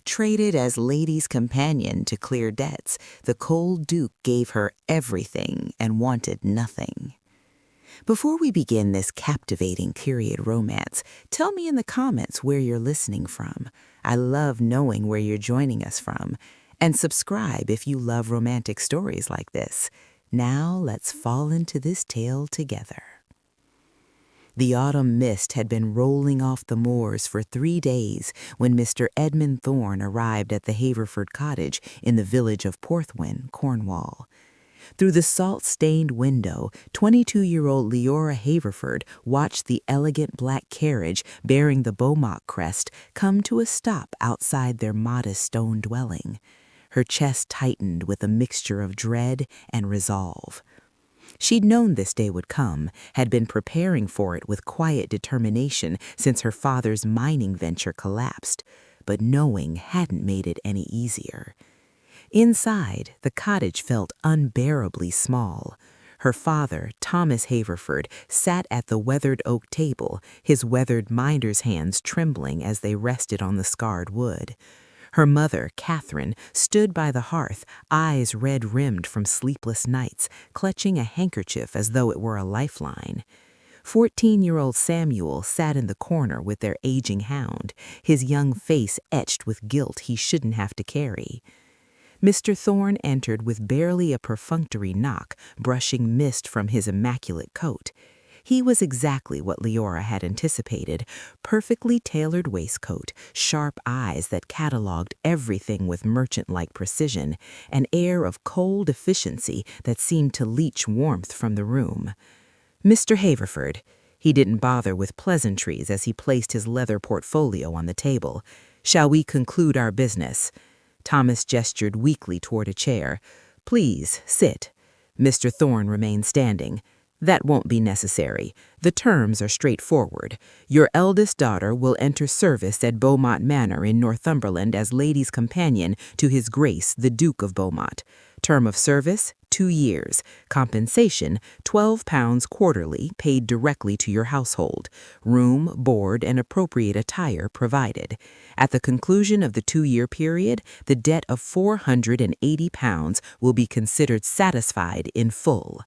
Traded as lady's companion to clear debts, the cold duke gave her everything and wanted nothing. Before we begin this captivating period romance, tell me in the comments where you're listening from. I love knowing where you're joining us from. And subscribe if you love romantic stories like this. Now let's fall into this tale together. The autumn mist had been rolling off the moors for 3 days when Mr. Edmund Thorne arrived at the Haverford cottage in the village of Porthwyn, Cornwall. Through the salt-stained window, 22-year-old Leora Haverford watched the elegant black carriage bearing the Bowmont crest come to a stop outside their modest stone dwelling. Her chest tightened with a mixture of dread and resolve. She'd known this day would come, had been preparing for it with quiet determination since her father's mining venture collapsed, but knowing hadn't made it any easier. Inside, the cottage felt unbearably small. Her father, Thomas Haverford, sat at the weathered oak table, his weathered minder's hands trembling as they rested on the scarred wood. Her mother, Catherine, stood by the hearth, eyes red-rimmed from sleepless nights, clutching a handkerchief as though it were a lifeline. 14-year-old Samuel sat in the corner with their aging hound, his young face etched with guilt he shouldn't have to carry. Mr. Thorne entered with barely a perfunctory knock, brushing mist from his immaculate coat. He was exactly what Leora had anticipated, perfectly tailored waistcoat, sharp eyes that catalogued everything with merchant-like precision, an air of cold efficiency that seemed to leach warmth from the room. Mr. Haverford, he didn't bother with pleasantries as he placed his leather portfolio on the table. Shall we conclude our business? Thomas gestured weakly toward a chair. Please, sit. Mr. Thorne remained standing. That won't be necessary. The terms are straightforward. Your eldest daughter will enter service at Bowmont Manor in Northumberland as lady's companion to His Grace the Duke of Bowmont. Term of service, 2 years. Compensation, £12 quarterly, paid directly to your household. Room, board, and appropriate attire provided. At the conclusion of the 2-year period, the debt of £480 will be considered satisfied in full.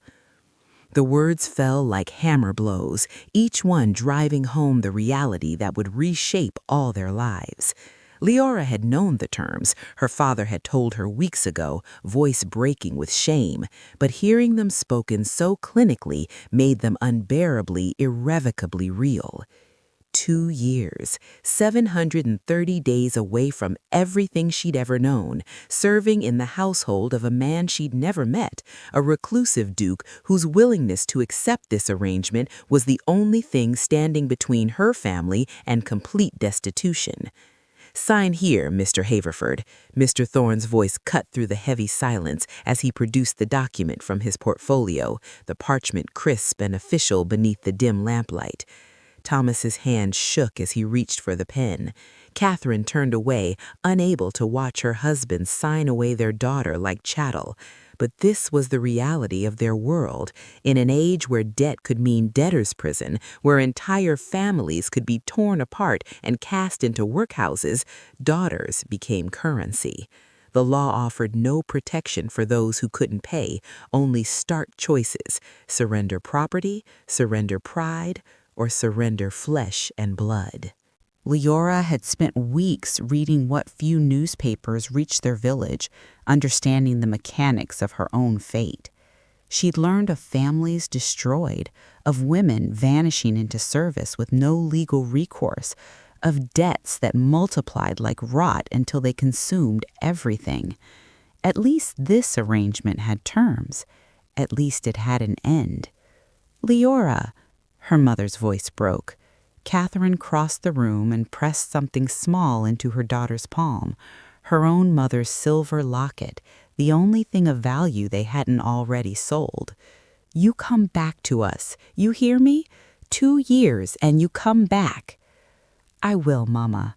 The words fell like hammer blows, each one driving home the reality that would reshape all their lives. Leora had known the terms, her father had told her weeks ago, voice breaking with shame, but hearing them spoken so clinically made them unbearably, irrevocably real. 2 years, 730 days away from everything she'd ever known, serving in the household of a man she'd never met, a reclusive duke whose willingness to accept this arrangement was the only thing standing between her family and complete destitution. Sign here, Mr. Haverford. Mr. Thorne's voice cut through the heavy silence as he produced the document from his portfolio, the parchment crisp and official beneath the dim lamplight. Thomas's hand shook as he reached for the pen. Catherine turned away, unable to watch her husband sign away their daughter like chattel. But this was the reality of their world, in an age where debt could mean debtor's prison, where entire families could be torn apart and cast into workhouses. Daughters became currency. The law offered no protection for those who couldn't pay, only stark choices: surrender property, surrender pride, or surrender flesh and blood. Leora had spent weeks reading what few newspapers reached their village, understanding the mechanics of her own fate. She'd learned of families destroyed, of women vanishing into service with no legal recourse, of debts that multiplied like rot until they consumed everything. At least this arrangement had terms. At least it had an end. Leora, her mother's voice broke. Catherine crossed the room and pressed something small into her daughter's palm, her own mother's silver locket, the only thing of value they hadn't already sold. You come back to us. You hear me? 2 years and you come back. I will, Mama.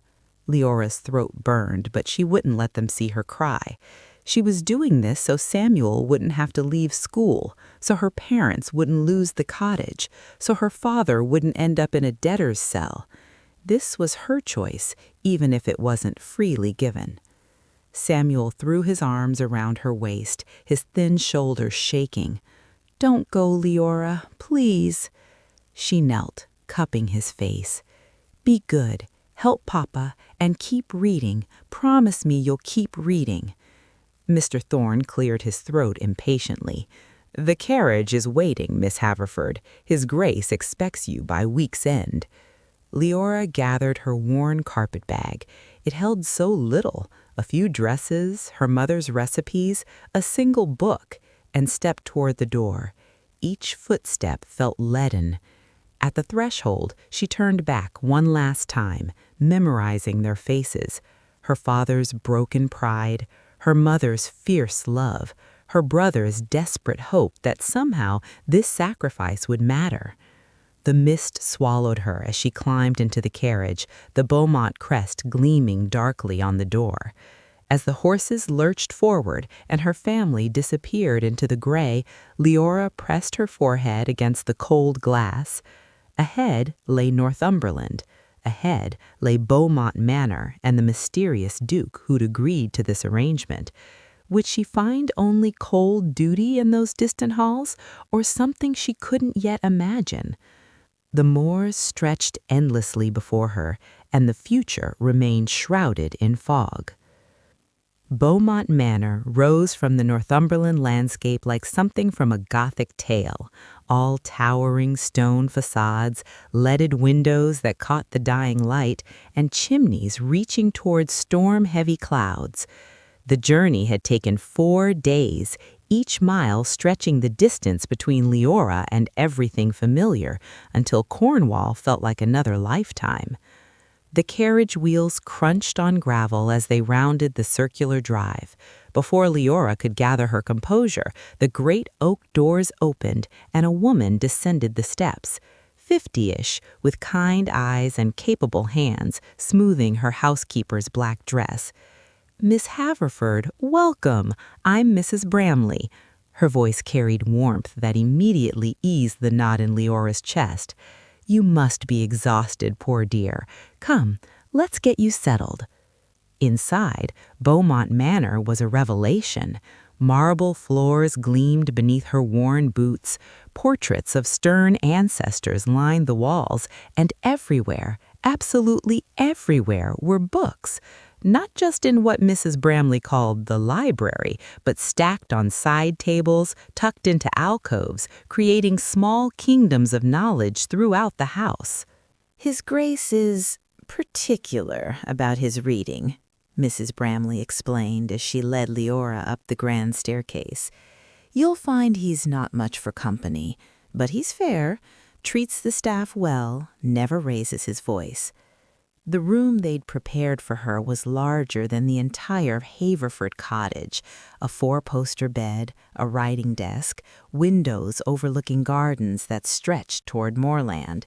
Leora's throat burned, but she wouldn't let them see her cry. She was doing this so Samuel wouldn't have to leave school, so her parents wouldn't lose the cottage, so her father wouldn't end up in a debtor's cell. This was her choice, even if it wasn't freely given. Samuel threw his arms around her waist, his thin shoulders shaking. "Don't go, Leora, please." She knelt, cupping his face. "Be good, help Papa, and keep reading. Promise me you'll keep reading." Mr. Thorne cleared his throat impatiently. "The carriage is waiting, Miss Haverford. His Grace expects you by week's end." Leora gathered her worn carpet-bag. It held so little, a few dresses, her mother's recipes, a single book, and stepped toward the door. Each footstep felt leaden. At the threshold, she turned back one last time, memorizing their faces. Her father's broken pride, her mother's fierce love, her brother's desperate hope that somehow this sacrifice would matter. The mist swallowed her as she climbed into the carriage, the Bowmont crest gleaming darkly on the door. As the horses lurched forward and her family disappeared into the gray, Leora pressed her forehead against the cold glass. Ahead lay Northumberland. Ahead lay Bowmont Manor and the mysterious Duke who'd agreed to this arrangement. Would she find only cold duty in those distant halls, or something she couldn't yet imagine? The moors stretched endlessly before her, and the future remained shrouded in fog. Bowmont Manor rose from the Northumberland landscape like something from a Gothic tale, all towering stone facades, leaded windows that caught the dying light, and chimneys reaching towards storm-heavy clouds. The journey had taken 4 days, each mile stretching the distance between Leora and everything familiar, until Cornwall felt like another lifetime. The carriage wheels crunched on gravel as they rounded the circular drive. Before Leora could gather her composure, the great oak doors opened and a woman descended the steps. 50-ish, with kind eyes and capable hands, smoothing her housekeeper's black dress. "Miss Haverford, welcome. I'm Mrs. Bramley." Her voice carried warmth that immediately eased the knot in Leora's chest. "You must be exhausted, poor dear. Come, let's get you settled." Inside, Bowmont Manor was a revelation. Marble floors gleamed beneath her worn boots, portraits of stern ancestors lined the walls, and everywhere, absolutely everywhere, were books. Not just in what Mrs. Bramley called the library, but stacked on side tables, tucked into alcoves, creating small kingdoms of knowledge throughout the house. "His Grace is particular about his reading," Mrs. Bramley explained as she led Leora up the grand staircase. "You'll find he's not much for company, but he's fair, treats the staff well, never raises his voice." The room they'd prepared for her was larger than the entire Haverford cottage, a 4-poster bed, a writing desk, windows overlooking gardens that stretched toward moorland.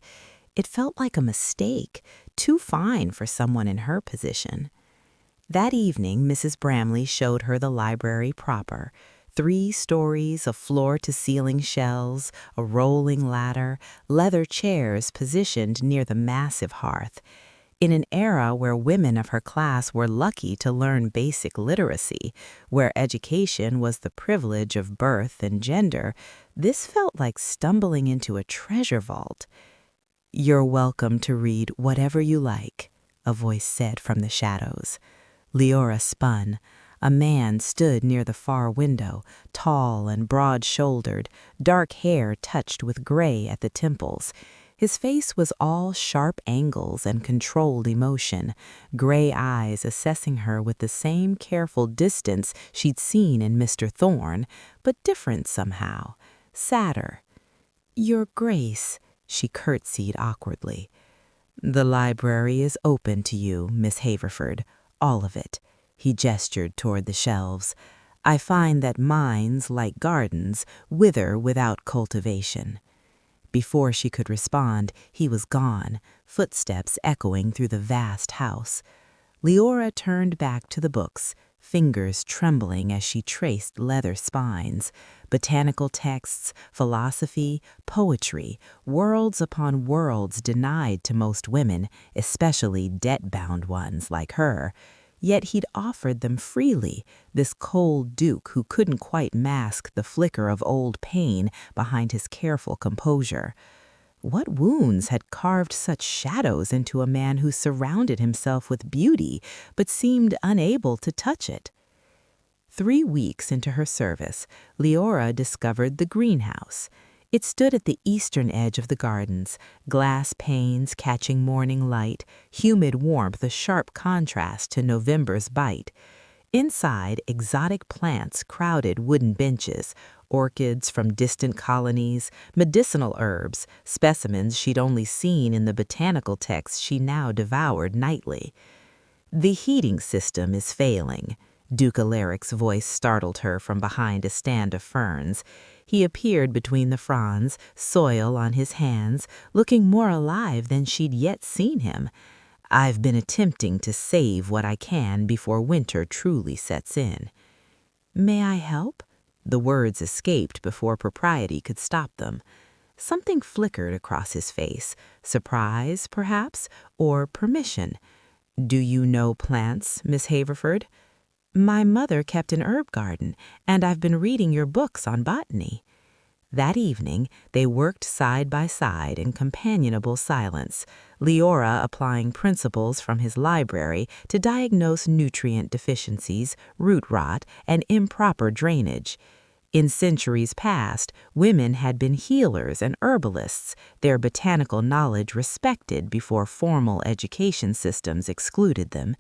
It felt like a mistake, too fine for someone in her position. That evening, Mrs. Bramley showed her the library proper. 3 stories of floor-to-ceiling shelves, a rolling ladder, leather chairs positioned near the massive hearth. In an era where women of her class were lucky to learn basic literacy, where education was the privilege of birth and gender, this felt like stumbling into a treasure vault. "You're welcome to read whatever you like," a voice said from the shadows. Leora spun. A man stood near the far window, tall and broad-shouldered, dark hair touched with gray at the temples. His face was all sharp angles and controlled emotion, gray eyes assessing her with the same careful distance she'd seen in Mr. Thorne, but different somehow, sadder. "Your Grace," she curtsied awkwardly. "The library is open to you, Miss Haverford, all of it." He gestured toward the shelves. "I find that minds, like gardens, wither without cultivation." Before she could respond, he was gone, footsteps echoing through the vast house. Leora turned back to the books, fingers trembling as she traced leather spines. Botanical texts, philosophy, poetry, worlds upon worlds denied to most women, especially debt-bound ones like her. Yet he'd offered them freely, this cold duke who couldn't quite mask the flicker of old pain behind his careful composure. What wounds had carved such shadows into a man who surrounded himself with beauty but seemed unable to touch it? 3 weeks into her service, Leora discovered the greenhouse. It stood at the eastern edge of the gardens, glass panes catching morning light, humid warmth a sharp contrast to November's bite. Inside, exotic plants crowded wooden benches, orchids from distant colonies, medicinal herbs, specimens she'd only seen in the botanical texts she now devoured nightly. "The heating system is failing." Duke Alaric's voice startled her from behind a stand of ferns. He appeared between the fronds, soil on his hands, looking more alive than she'd yet seen him. "I've been attempting to save what I can before winter truly sets in." "May I help?" The words escaped before propriety could stop them. Something flickered across his face, surprise, perhaps, or permission. "Do you know plants, Miss Haverford?" "My mother kept an herb garden, and I've been reading your books on botany." That evening, they worked side by side in companionable silence, Leora applying principles from his library to diagnose nutrient deficiencies, root rot, and improper drainage. In centuries past, women had been healers and herbalists, their botanical knowledge respected before formal education systems excluded them.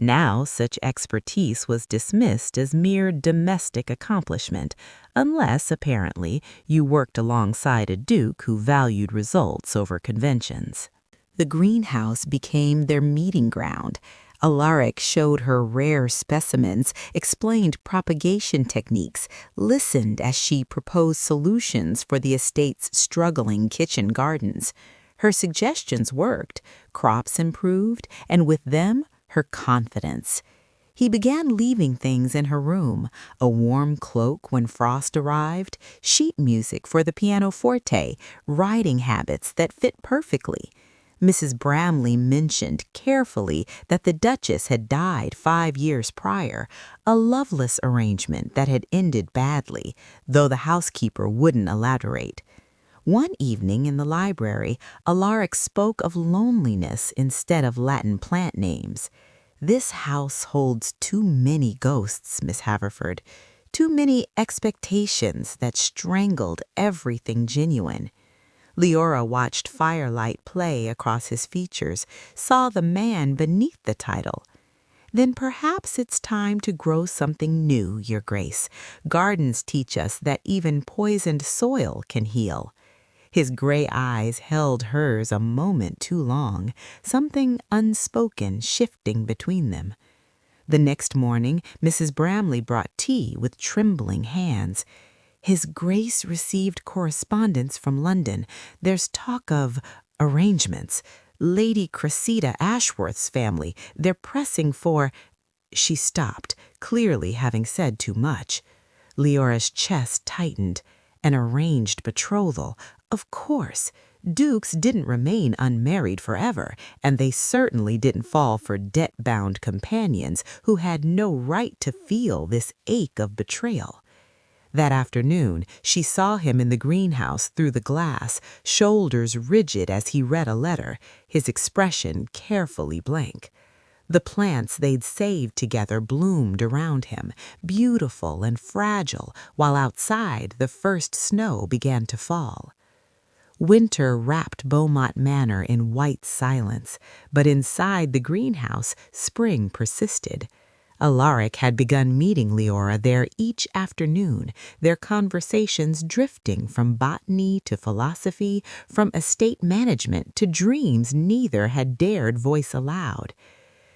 Now such expertise was dismissed as mere domestic accomplishment, unless, apparently, you worked alongside a duke who valued results over conventions. The greenhouse became their meeting ground. Alaric showed her rare specimens, explained propagation techniques, listened as she proposed solutions for the estate's struggling kitchen gardens. Her suggestions worked, crops improved, and with them, her confidence. He began leaving things in her room, a warm cloak when frost arrived, sheet music for the pianoforte, writing habits that fit perfectly. Mrs. Bramley mentioned carefully that the Duchess had died 5 years prior, a loveless arrangement that had ended badly, though the housekeeper wouldn't elaborate. One evening in the library, Alaric spoke of loneliness instead of Latin plant names. "This house holds too many ghosts, Miss Haverford, too many expectations that strangled everything genuine." Leora watched firelight play across his features, saw the man beneath the title. "Then perhaps it's time to grow something new, Your Grace. Gardens teach us that even poisoned soil can heal." His gray eyes held hers a moment too long, something unspoken shifting between them. The next morning, Mrs. Bramley brought tea with trembling hands. "His Grace received correspondence from London. There's talk of arrangements. Lady Cressida Ashworth's family, they're pressing for—" She stopped, clearly having said too much. Leora's chest tightened. An arranged betrothal. Of course. Dukes didn't remain unmarried forever, and they certainly didn't fall for debt-bound companions who had no right to feel this ache of betrayal. That afternoon, she saw him in the greenhouse through the glass, shoulders rigid as he read a letter, his expression carefully blank. The plants they'd saved together bloomed around him, beautiful and fragile, while outside the first snow began to fall. Winter wrapped Bowmont Manor in white silence, but inside the greenhouse, spring persisted. Alaric had begun meeting Leora there each afternoon, their conversations drifting from botany to philosophy, from estate management to dreams neither had dared voice aloud.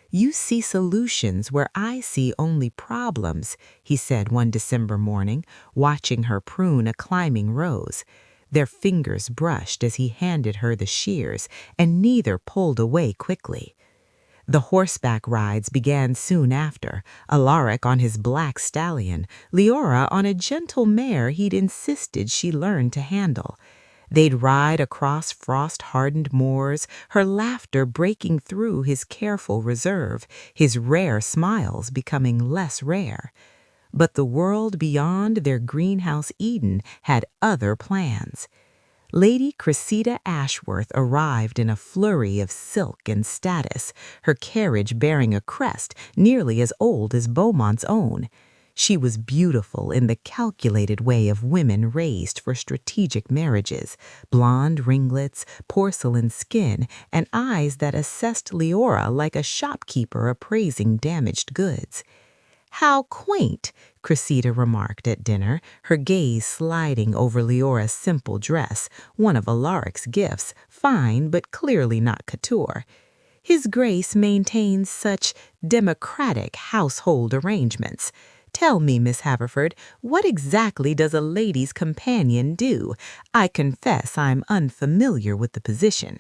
"You see solutions where I see only problems," he said one December morning, watching her prune a climbing rose. Their fingers brushed as he handed her the shears, and neither pulled away quickly. The horseback rides began soon after, Alaric on his black stallion, Leora on a gentle mare he'd insisted she learn to handle. They'd ride across frost-hardened moors, her laughter breaking through his careful reserve, his rare smiles becoming less rare. But the world beyond their greenhouse Eden had other plans. Lady Cressida Ashworth arrived in a flurry of silk and status, her carriage bearing a crest nearly as old as Bowmont's own. She was beautiful in the calculated way of women raised for strategic marriages, blonde ringlets, porcelain skin, and eyes that assessed Leora like a shopkeeper appraising damaged goods. "How quaint," Cressida remarked at dinner, her gaze sliding over Leora's simple dress, one of Alaric's gifts, fine but clearly not couture. "His Grace maintains such democratic household arrangements. Tell me, Miss Haverford, what exactly does a lady's companion do? I confess I'm unfamiliar with the position."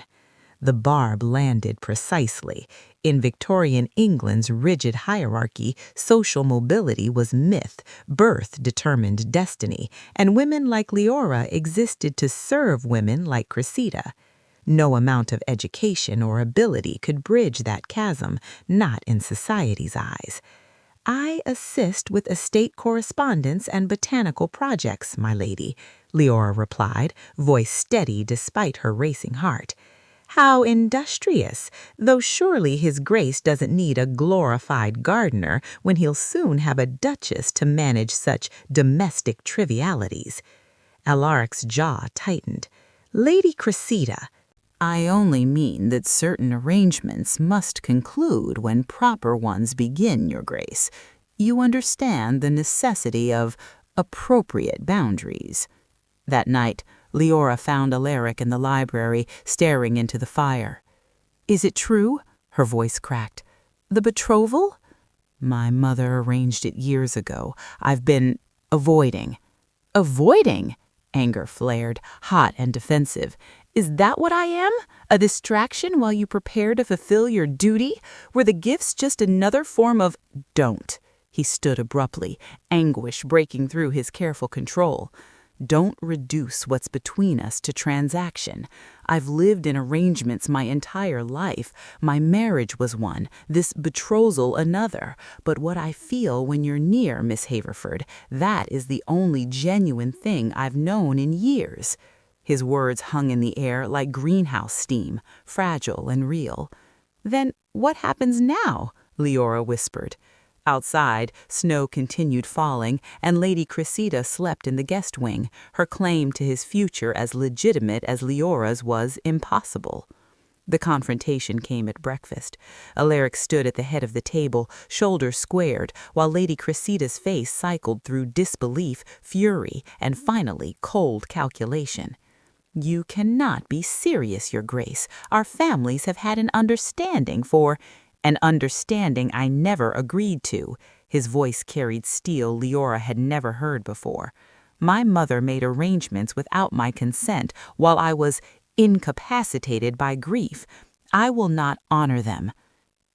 The barb landed precisely. In Victorian England's rigid hierarchy, social mobility was myth, birth determined destiny, and women like Leora existed to serve women like Cressida. No amount of education or ability could bridge that chasm, not in society's eyes. "I assist with estate correspondence and botanical projects, my lady," Leora replied, voice steady despite her racing heart. "How industrious, though surely his Grace doesn't need a glorified gardener when he'll soon have a duchess to manage such domestic trivialities." Alaric's jaw tightened. "Lady Cressida, I only mean that certain arrangements must conclude when proper ones begin, Your Grace. You understand the necessity of appropriate boundaries." That night, Leora found Alaric in the library, staring into the fire. "Is it true?" Her voice cracked. "The betrothal?" "My mother arranged it years ago. I've been avoiding." "Avoiding?" Anger flared, hot and defensive. "Is that what I am? A distraction while you prepare to fulfill your duty? Were the gifts just another form of—" "Don't." He stood abruptly, anguish breaking through his careful control. "Don't reduce what's between us to transaction. I've lived in arrangements my entire life. My marriage was one, this betrothal another. But what I feel when you're near, Miss Haverford, that is the only genuine thing I've known in years." His words hung in the air like greenhouse steam, fragile and real. "Then what happens now?" Leora whispered. Outside, snow continued falling, and Lady Cressida slept in the guest wing, her claim to his future as legitimate as Leora's was impossible. The confrontation came at breakfast. Alaric stood at the head of the table, shoulders squared, while Lady Cressida's face cycled through disbelief, fury, and finally cold calculation. "You cannot be serious, Your Grace. Our families have had an understanding for—" "An understanding I never agreed to." His voice carried steel Leora had never heard before. "My mother made arrangements without my consent while I was incapacitated by grief. I will not honor them."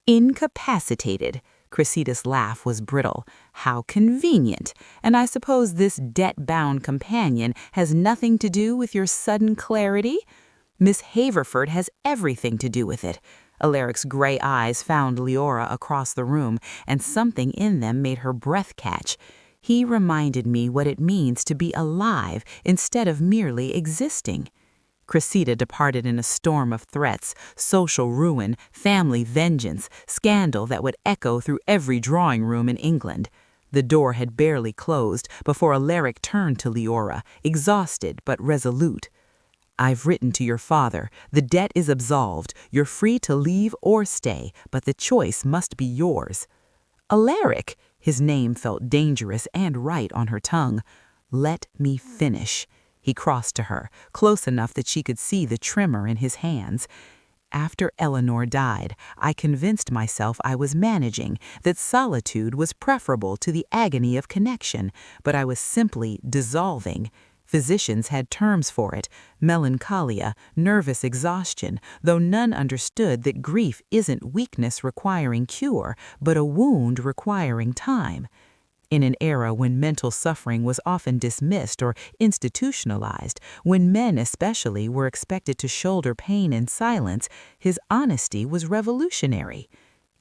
"Incapacitated?" Cressida's laugh was brittle. "How convenient. And I suppose this debt-bound companion has nothing to do with your sudden clarity?" "Miss Haverford has everything to do with it." Alaric's gray eyes found Leora across the room, and something in them made her breath catch. "He reminded me what it means to be alive instead of merely existing." Cressida departed in a storm of threats, social ruin, family vengeance, scandal that would echo through every drawing room in England. The door had barely closed before Alaric turned to Leora, exhausted but resolute. "I've written to your father. The debt is absolved. You're free to leave or stay, but the choice must be yours." "Alaric!" His name felt dangerous and right on her tongue. "Let me finish." He crossed to her, close enough that she could see the tremor in his hands. "After Eleanor died, I convinced myself I was managing, that solitude was preferable to the agony of connection, but I was simply dissolving. Physicians had terms for it: melancholia, nervous exhaustion, though none understood that grief isn't weakness requiring cure, but a wound requiring time. In an era when mental suffering was often dismissed or institutionalized, when men especially were expected to shoulder pain in silence, his honesty was revolutionary.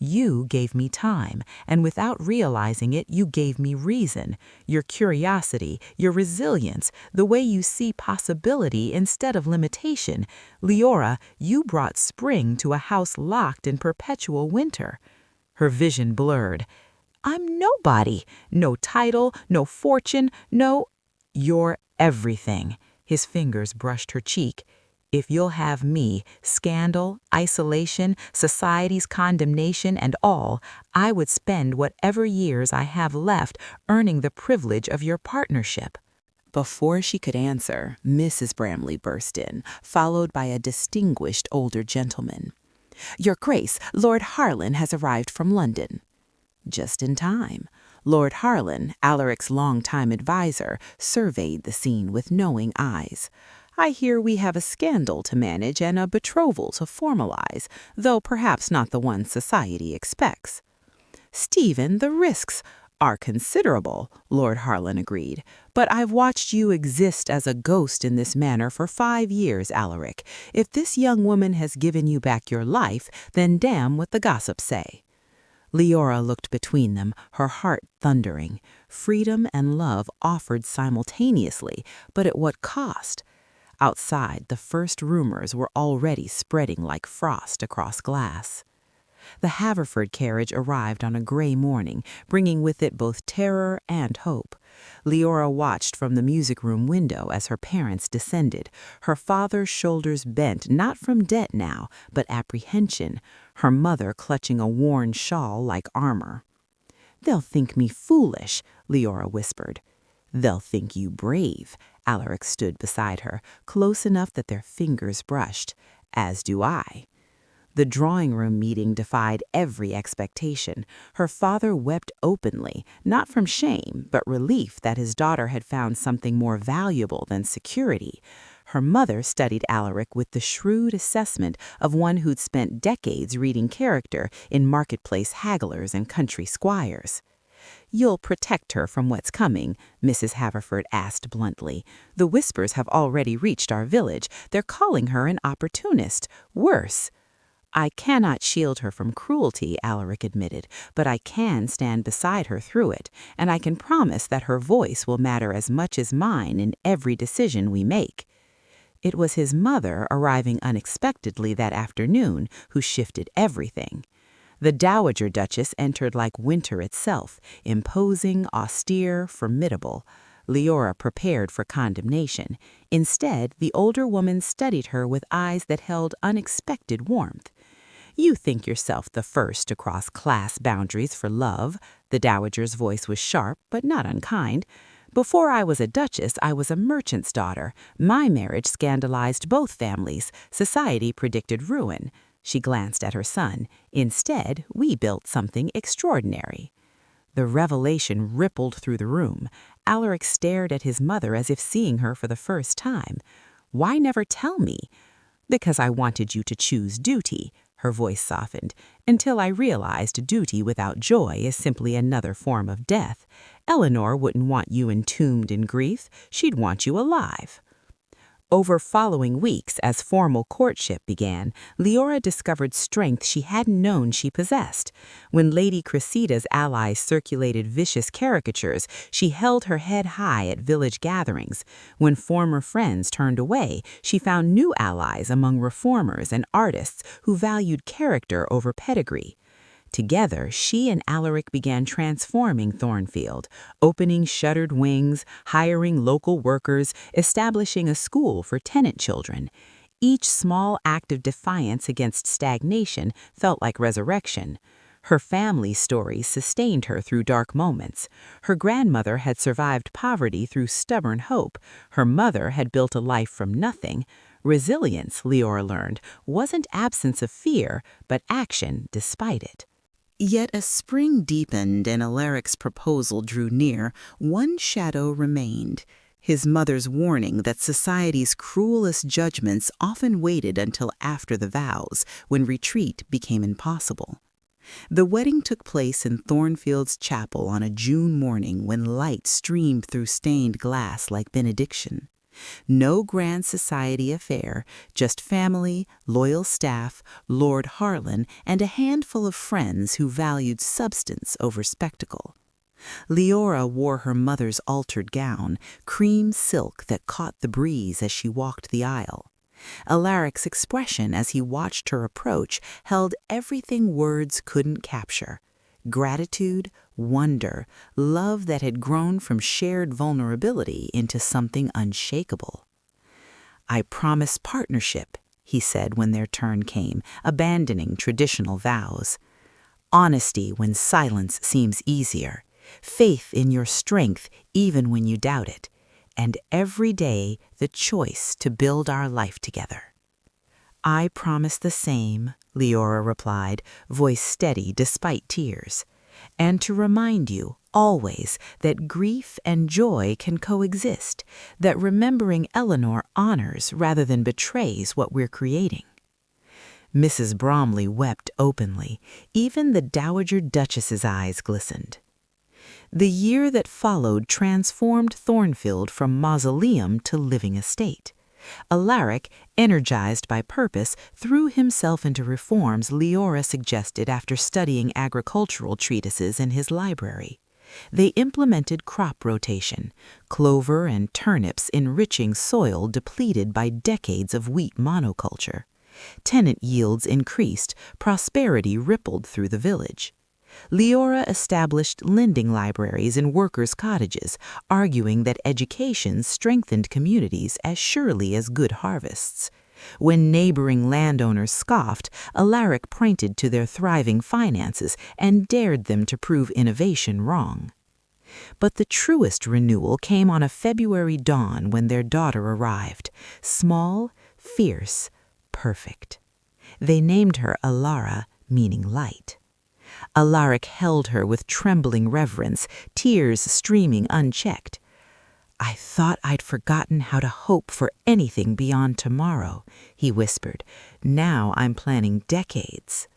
You gave me time, and without realizing it, you gave me reason. Your curiosity, your resilience, the way you see possibility instead of limitation. Leora, you brought spring to a house locked in perpetual winter. Her vision blurred. I'm nobody. No title, no fortune, no... You're everything. His fingers brushed her cheek. If you'll have me, scandal, isolation, society's condemnation, and all, I would spend whatever years I have left earning the privilege of your partnership. Before she could answer, Mrs. Bramley burst in, followed by a distinguished older gentleman. Your Grace, Lord Harlan has arrived from London. Just in time. Lord Harlan, Alaric's longtime adviser, surveyed the scene with knowing eyes. I hear we have a scandal to manage and a betrothal to formalize, though perhaps not the one society expects. Stephen, the risks are considerable, Lord Harlan agreed. But I've watched you exist as a ghost in this manor for 5 years, Alaric. If this young woman has given you back your life, then damn what the gossips say. Leora looked between them, her heart thundering. Freedom and love offered simultaneously, but at what cost? Outside, the first rumors were already spreading like frost across glass. The Haverford carriage arrived on a gray morning, bringing with it both terror and hope. Leora watched from the music-room window as her parents descended, her father's shoulders bent not from debt now, but apprehension, her mother clutching a worn shawl like armor. They'll think me foolish, Leora whispered. They'll think you brave. Alaric stood beside her, close enough that their fingers brushed. As do I. The drawing-room meeting defied every expectation. Her father wept openly, not from shame, but relief that his daughter had found something more valuable than security. Her mother studied Alaric with the shrewd assessment of one who'd spent decades reading character in marketplace hagglers and country squires. You'll protect her from what's coming, Mrs. Haverford asked bluntly. The whispers have already reached our village. They're calling her an opportunist. Worse. I cannot shield her from cruelty, Alaric admitted, but I can stand beside her through it, and I can promise that her voice will matter as much as mine in every decision we make. It was his mother, arriving unexpectedly that afternoon, who shifted everything. The Dowager Duchess entered like winter itself, imposing, austere, formidable. Leora prepared for condemnation. Instead, the older woman studied her with eyes that held unexpected warmth. You think yourself the first to cross class boundaries for love. The dowager's voice was sharp, but not unkind. Before I was a duchess, I was a merchant's daughter. My marriage scandalized both families. Society predicted ruin. She glanced at her son. Instead, we built something extraordinary. The revelation rippled through the room. Alaric stared at his mother as if seeing her for the first time. Why never tell me? Because I wanted you to choose duty. Her voice softened, until I realized duty without joy is simply another form of death. Eleanor wouldn't want you entombed in grief. She'd want you alive. Over following weeks, as formal courtship began, Leora discovered strength she hadn't known she possessed. When Lady Cressida's allies circulated vicious caricatures, she held her head high at village gatherings. When former friends turned away, she found new allies among reformers and artists who valued character over pedigree. Together, she and Alaric began transforming Thornfield, opening shuttered wings, hiring local workers, establishing a school for tenant children. Each small act of defiance against stagnation felt like resurrection. Her family's stories sustained her through dark moments. Her grandmother had survived poverty through stubborn hope. Her mother had built a life from nothing. Resilience, Leora learned, wasn't absence of fear, but action despite it. Yet as spring deepened and Alaric's proposal drew near, one shadow remained. his mother's warning that society's cruelest judgments often waited until after the vows, when retreat became impossible. The wedding took place in Thornfield's chapel on a June morning when light streamed through stained glass like benediction. No grand society affair, just family, loyal staff, Lord Harlan, and a handful of friends who valued substance over spectacle. Leora wore her mother's altered gown, cream silk that caught the breeze as she walked the aisle. Alaric's expression as he watched her approach held everything words couldn't capture: gratitude, wonder, love that had grown from shared vulnerability into something unshakable. "I promise partnership," he said when their turn came, abandoning traditional vows. "Honesty when silence seems easier. Faith in your strength even when you doubt it. And every day the choice to build our life together." "I promise the same," Leora replied, voice steady despite tears. "And to remind you, always, that grief and joy can coexist, that remembering Eleanor honors rather than betrays what we're creating." Mrs. Bromley wept openly. Even the Dowager Duchess's eyes glistened. The year that followed transformed Thornfield from mausoleum to living estate. Alaric, energized by purpose, threw himself into reforms Leora suggested after studying agricultural treatises in his library. They implemented crop rotation, clover and turnips enriching soil depleted by decades of wheat monoculture. Tenant yields increased, prosperity rippled through the village. Leora established lending libraries in workers' cottages, arguing that education strengthened communities as surely as good harvests. When neighboring landowners scoffed, Alaric pointed to their thriving finances and dared them to prove innovation wrong. But the truest renewal came on a February dawn when their daughter arrived, small, fierce, perfect. They named her Alara, meaning light. Alaric held her with trembling reverence, tears streaming unchecked. "I thought I'd forgotten how to hope for anything beyond tomorrow," he whispered. "Now I'm planning decades."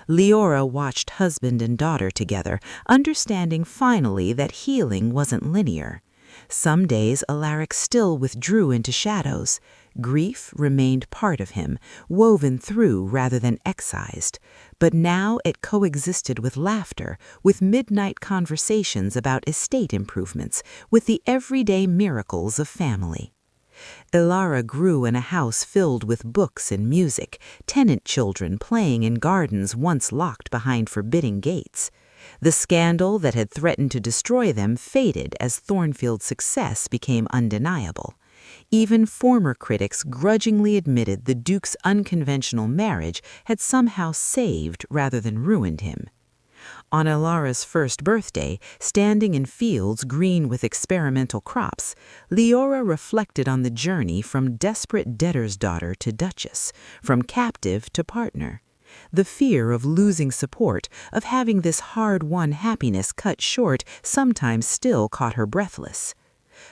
Leora watched husband and daughter together, understanding finally that healing wasn't linear. Some days Alaric still withdrew into shadows. Grief remained part of him, woven through rather than excised. But now it coexisted with laughter, with midnight conversations about estate improvements, with the everyday miracles of family. Ilara grew in a house filled with books and music, tenant children playing in gardens once locked behind forbidding gates. The scandal that had threatened to destroy them faded as Thornfield's success became undeniable. Even former critics grudgingly admitted the Duke's unconventional marriage had somehow saved rather than ruined him. On Ilara's first birthday, standing in fields green with experimental crops, Leora reflected on the journey from desperate debtor's daughter to duchess, from captive to partner. The fear of losing support, of having this hard-won happiness cut short, sometimes still caught her breathless.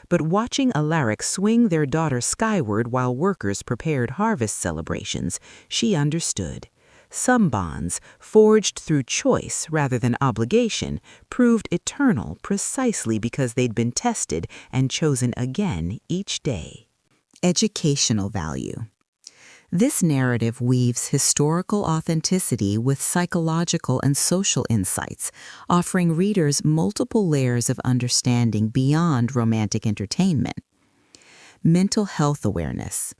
But watching Alaric swing their daughter skyward while workers prepared harvest celebrations, she understood. Some bonds, forged through choice rather than obligation, proved eternal precisely because they'd been tested and chosen again each day. Educational value. This narrative weaves historical authenticity with psychological and social insights, offering readers multiple layers of understanding beyond romantic entertainment. Mental health awareness.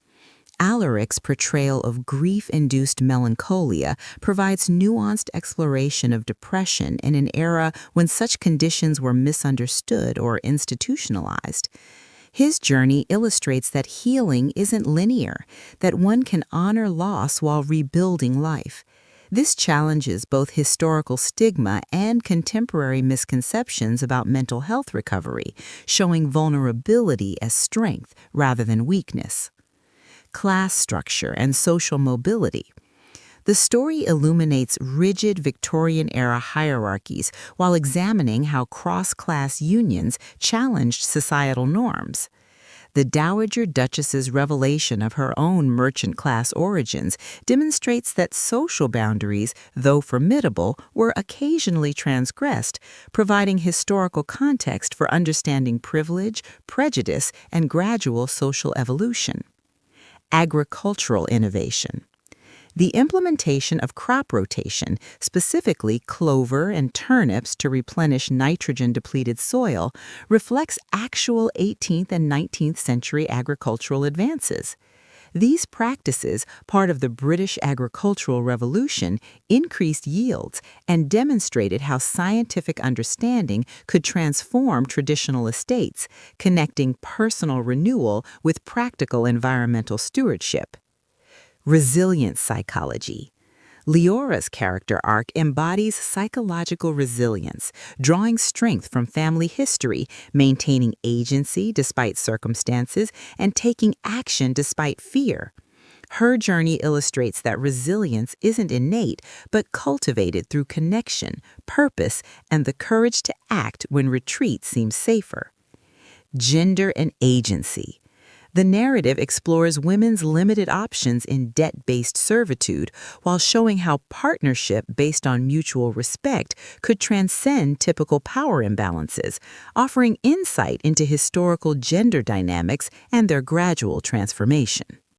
Alaric's portrayal of grief-induced melancholia provides nuanced exploration of depression in an era when such conditions were misunderstood or institutionalized. His journey illustrates that healing isn't linear, that one can honor loss while rebuilding life. This challenges both historical stigma and contemporary misconceptions about mental health recovery, showing vulnerability as strength rather than weakness. Class structure and social mobility. The story illuminates rigid Victorian-era hierarchies while examining how cross-class unions challenged societal norms. The Dowager Duchess's revelation of her own merchant class origins demonstrates that social boundaries, though formidable, were occasionally transgressed, providing historical context for understanding privilege, prejudice, and gradual social evolution. Agricultural innovation. The implementation of crop rotation, specifically clover and turnips to replenish nitrogen-depleted soil, reflects actual 18th and 19th century agricultural advances. These practices, part of the British agricultural revolution, increased yields and demonstrated how scientific understanding could transform traditional estates, connecting personal renewal with practical environmental stewardship. Resilience psychology. Leora's character arc embodies psychological resilience, drawing strength from family history, maintaining agency despite circumstances, and taking action despite fear. Her journey illustrates that resilience isn't innate, but cultivated through connection, purpose, and the courage to act when retreat seems safer. Gender and agency. The narrative explores women's limited options in debt-based servitude while showing how partnership based on mutual respect could transcend typical power imbalances, offering insight into historical gender dynamics and their gradual transformation.